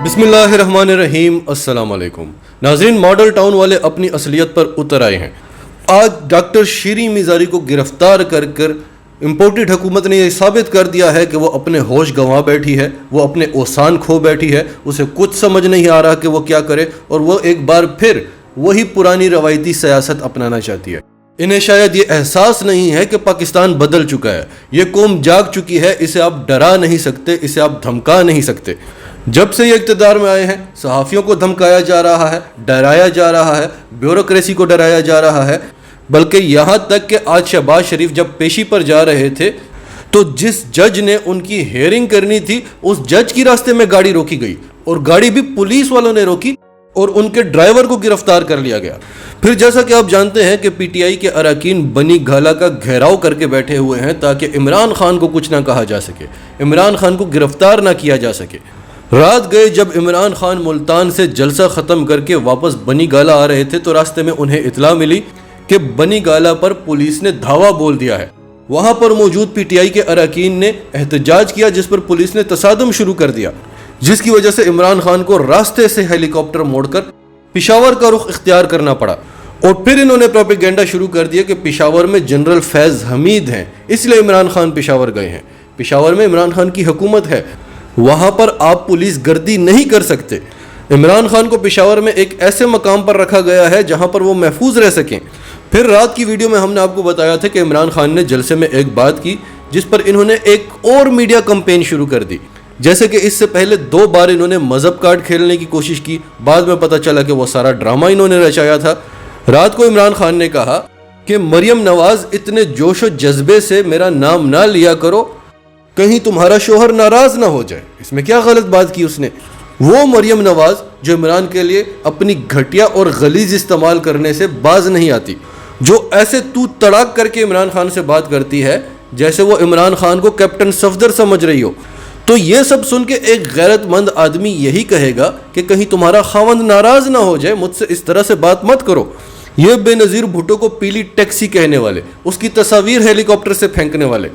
बिस्मिल्लाहिर्रहमानिर्रहीम। अस्सलाम वालेकुम नाज़रीन, मॉडल टाउन वाले अपनी असलियत पर उतर आए हैं। आज डॉक्टर शीरीन मिज़ारी को गिरफ्तार कर इम्पोर्टेड हुकूमत ने यह साबित कर दिया है कि वो अपने होश गंवा बैठी है, वो अपने ओसान खो बैठी है, उसे कुछ समझ नहीं आ रहा कि वो क्या करे, और वो एक बार फिर वही पुरानी रवायती सियासत अपनाना चाहती है। इन्हें शायद ये एहसास नहीं है कि पाकिस्तान बदल चुका है, ये कौम जाग चुकी है, इसे आप डरा नहीं सकते, इसे आप धमका नहीं सकते। जब से ये इक़्तिदार में आए हैं, सहाफ़ियों को धमकाया जा रहा है, डराया जा रहा है, ब्यूरोक्रेसी को डराया जा रहा है, बल्कि यहाँ तक कि आज शहबाज शरीफ जब पेशी पर जा रहे थे तो जिस जज ने उनकी हेयरिंग करनी थी उस जज की रास्ते में गाड़ी रोकी गई, और गाड़ी भी पुलिस वालों ने रोकी और उनके ड्राइवर को गिरफ्तार कर लिया गया। फिर जैसा कि आप जानते हैं कि पीटीआई के अरकान बनी गाला का घेराव करके बैठे हुए हैं ताकि इमरान खान को कुछ ना कहा जा सके, इमरान खान को गिरफ्तार ना किया जा सके। रात गए जब इमरान खान मुल्तान से जलसा ख़त्म करके वापस बनी गाला आ रहे थे तो रास्ते में उन्हें इतला मिली कि बनी गाला पर पुलिस ने धावा बोल दिया है। वहाँ पर मौजूद पीटीआई के अरकान ने एहतजाज किया, जिस पर पुलिस ने तसादम शुरू कर दिया, जिसकी वजह से इमरान खान को रास्ते से हेलीकॉप्टर मोड़कर पेशावर का रुख इख्तियार करना पड़ा। और फिर इन्होंने प्रोपेगेंडा शुरू कर दिया कि पेशावर में जनरल फैज़ हमीद हैं, इसलिए इमरान खान पेशावर गए हैं। पेशावर में इमरान खान की हुकूमत है, वहाँ पर आप पुलिस गर्दी नहीं कर सकते। इमरान खान को पेशावर में एक ऐसे मकाम पर रखा गया है जहाँ पर वो महफूज रह सकें। फिर रात की वीडियो में हमने आपको बताया था कि इमरान खान ने जलसे में एक बात की जिस पर इन्होंने एक और मीडिया कैंपेन शुरू कर दी। जैसे कि इससे पहले 2 बार इन्होंने मजहब कार्ड खेलने की कोशिश की, बाद में पता चला कि वो सारा ड्रामा इन्होंने रचाया था। रात को इमरान खान ने कहा कि मरियम नवाज इतने जोश व जज्बे से मेरा नाम ना लिया करो, कहीं तुम्हारा शोहर नाराज ना हो जाए। इसमें क्या गलत बात की उसने? वो मरियम नवाज जो इमरान के लिए अपनी घटिया और गलीज इस्तेमाल करने से बाज नहीं आती, जो ऐसे तू तड़ाक करके इमरान खान से बात करती है जैसे वो इमरान खान को कैप्टन सफदर समझ रही हो। तो ये सब सुन के एक गैरतमंद आदमी यही कहेगा कि कहीं तुम्हारा खावंद नाराज ना हो जाए, मुझसे इस तरह से बात मत करो। ये बेनज़ीर भुट्टो को पीली टैक्सी कहने वाले, उसकी तस्वीर हेलीकॉप्टर से फेंकने वाले,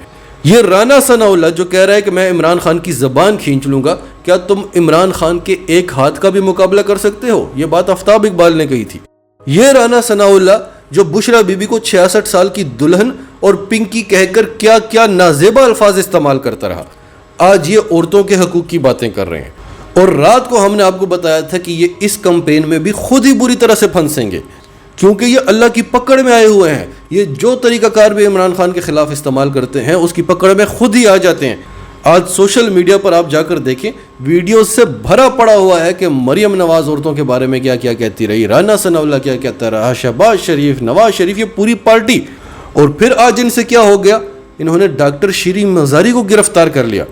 ये राना सनाउल्लाह जो कह रहा है कि मैं इमरान खान की ज़बान खींच लूँगा, क्या तुम इमरान खान के एक हाथ का भी मुकाबला कर सकते हो? ये बात आफ्ताब इकबाल ने कही थी। ये राना सनाउल्लाह जो बुशरा बीबी को 66 साल की दुल्हन और पिंकी कहकर क्या क्या नाजेबा अल्फाज इस्तेमाल करता रहा, आज ये औरतों के हकूक़ की बातें कर रहे हैं। और रात को हमने आपको बताया था कि ये इस कैंपेन में भी खुद ही बुरी तरह से फंसेंगे, क्योंकि ये अल्लाह की पकड़ में आए हुए हैं। ये जो तरीक़ाकार भी इमरान खान के ख़िलाफ़ इस्तेमाल करते हैं उसकी पकड़ में खुद ही आ जाते हैं। आज सोशल मीडिया पर आप जाकर देखें, वीडियो से भरा पड़ा हुआ है कि मरियम नवाज औरतों के बारे में क्या क्या कहती रही, राना सनाउल्लाह क्या कहता रहा, शहबाज शरीफ, नवाज शरीफ, ये पूरी पार्टी। और फिर आज इनसे क्या हो गया, इन्होंने डॉक्टर शीरीन मिज़ारी को गिरफ्तार कर लिया।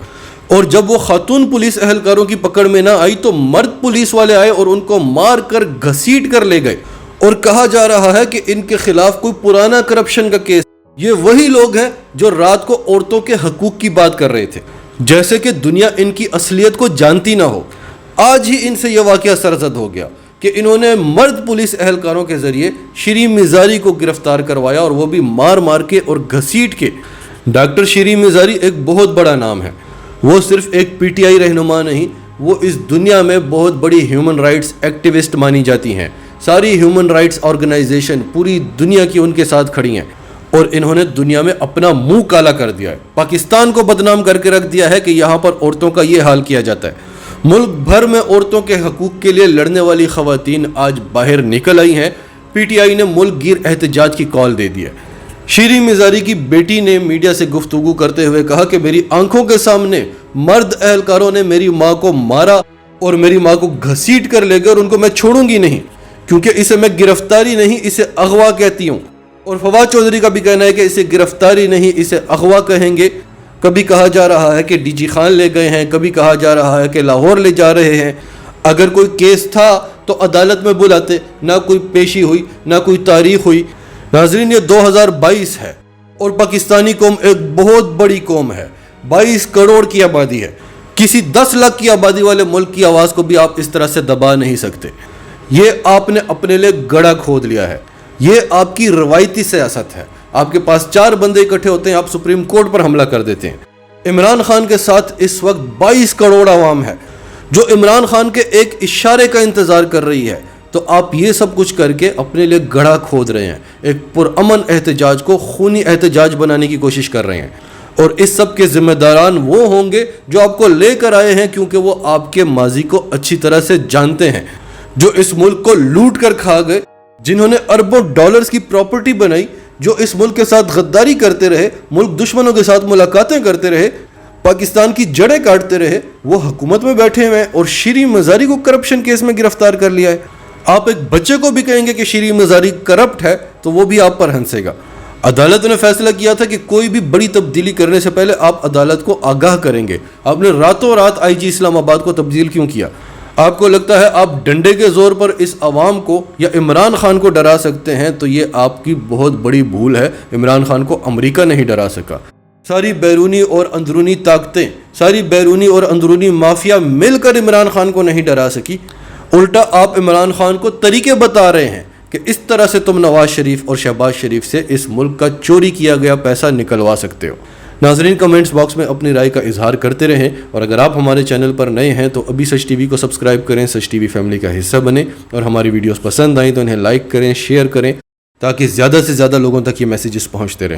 और जब वो खातून पुलिस अहलकारों की पकड़ में ना आई तो मर्द पुलिस वाले आए और उनको मार कर घसीट कर ले गए। और कहा जा रहा है कि इनके खिलाफ कोई पुराना करप्शन का केस। ये वही लोग हैं जो रात को औरतों के हकूक की बात कर रहे थे, जैसे कि दुनिया इनकी असलियत को जानती ना हो। आज ही इनसे यह वाक़या सरजद हो गया कि इन्होंने मर्द पुलिस अहलकारों के ज़रिए शीरीन मिज़ारी को गिरफ्तार करवाया, और वो भी मार मार के और घसीट के। डॉक्टर शीरीन मिज़ारी एक बहुत बड़ा नाम है, वो सिर्फ एक पीटीआई रहनुमा नहीं, वो इस दुनिया में बहुत बड़ी ह्यूमन राइट्स एक्टिविस्ट मानी जाती हैं। सारी ह्यूमन राइट्स ऑर्गेनाइजेशन पूरी दुनिया की उनके साथ खड़ी हैं, और इन्होंने दुनिया में अपना मुंह काला कर दिया है। पाकिस्तान को बदनाम करके रख दिया है कि यहाँ पर औरतों का ये हाल किया जाता है। मुल्क भर में औरतों के हकूक़ के लिए लड़ने वाली ख़वातीन आज बाहर निकल आई हैं। पीटीआई ने मुल्क गिर एहतजाज की कॉल दे दी है। शीरीन मिज़ारी की बेटी ने मीडिया से गुफ्तगू करते हुए कहा कि मेरी आंखों के सामने मर्द अहलकारों ने मेरी माँ को मारा और मेरी माँ को घसीट कर ले गए, और उनको मैं छोड़ूंगी नहीं, क्योंकि इसे मैं गिरफ्तारी नहीं इसे अगवा कहती हूँ। और फवाद चौधरी का भी कहना है कि इसे गिरफ्तारी नहीं इसे अगवा कहेंगे। कभी कहा जा रहा है कि डीजी खान ले गए हैं, कभी कहा जा रहा है कि लाहौर ले जा रहे हैं। अगर कोई केस था तो अदालत में बुलाते, ना कोई पेशी हुई, ना कोई तारीख हुई। नाज़रीन, ये 2022 है और पाकिस्तानी कौम एक बहुत बड़ी कौम है, 22 करोड़ की आबादी है। किसी 10 लाख की आबादी वाले मुल्क की आवाज़ को भी आप इस तरह से दबा नहीं सकते। ये आपने अपने लिए गड़ा खोद लिया है, ये आपकी रवायती सियासत है। आपके पास 4 बंदे इकट्ठे होते हैं, आप सुप्रीम कोर्ट पर हमला कर देते हैं। इमरान खान के साथ इस वक्त 22 करोड़ आवाम है جو عمران خان کے ایک اشارے کا انتظار کر رہی ہے، تو آپ یہ سب کچھ کر کے اپنے لیے گڑھا کھود رہے ہیں، ایک پرامن احتجاج کو خونی احتجاج بنانے کی کوشش کر رہے ہیں، اور اس سب کے ذمہ داران وہ ہوں گے جو آپ کو لے کر آئے ہیں، کیونکہ وہ آپ کے ماضی کو اچھی طرح سے جانتے ہیں، جو اس ملک کو لوٹ کر کھا گئے، جنہوں نے اربوں ڈالرز کی پراپرٹی بنائی، جو اس ملک کے ساتھ غداری کرتے رہے، ملک دشمنوں کے ساتھ ملاقاتیں کرتے رہے، پاکستان کی جڑیں کاٹتے رہے، وہ حکومت میں بیٹھے ہوئے ہیں اور شیریں مزاری کو کرپشن کیس میں گرفتار کر لیا ہے۔ آپ ایک بچے کو بھی کہیں گے کہ شیریں مزاری کرپٹ ہے تو وہ بھی آپ پر ہنسے گا۔ عدالت نے فیصلہ کیا تھا کہ کوئی بھی بڑی تبدیلی کرنے سے پہلے آپ عدالت کو آگاہ کریں گے۔ آپ نے راتوں رات آئی جی اسلام آباد کو تبدیل کیوں کیا؟ آپ کو لگتا ہے آپ ڈنڈے کے زور پر اس عوام کو یا عمران خان کو ڈرا سکتے ہیں، تو یہ آپ کی بہت بڑی بھول ہے۔ عمران خان کو امریکہ نہیں ڈرا سکا، ساری بیرونی اور اندرونی طاقتیں، ساری بیرونی اور اندرونی مافیا مل کر عمران خان کو نہیں ڈرا سکی۔ الٹا آپ عمران خان کو طریقے بتا رہے ہیں کہ اس طرح سے تم نواز شریف اور شہباز شریف سے اس ملک کا چوری کیا گیا پیسہ نکلوا سکتے ہو۔ ناظرین، کمنٹس باکس میں اپنی رائے کا اظہار کرتے رہیں، اور اگر آپ ہمارے چینل پر نئے ہیں تو ابھی سچ ٹی وی کو سبسکرائب کریں، سچ ٹی وی فیملی کا حصہ بنیں، اور ہماری ویڈیوز پسند آئیں تو انہیں لائک کریں، شیئر کریں، تاکہ زیادہ سے زیادہ لوگوں تک یہ میسیجز پہنچتے رہیں۔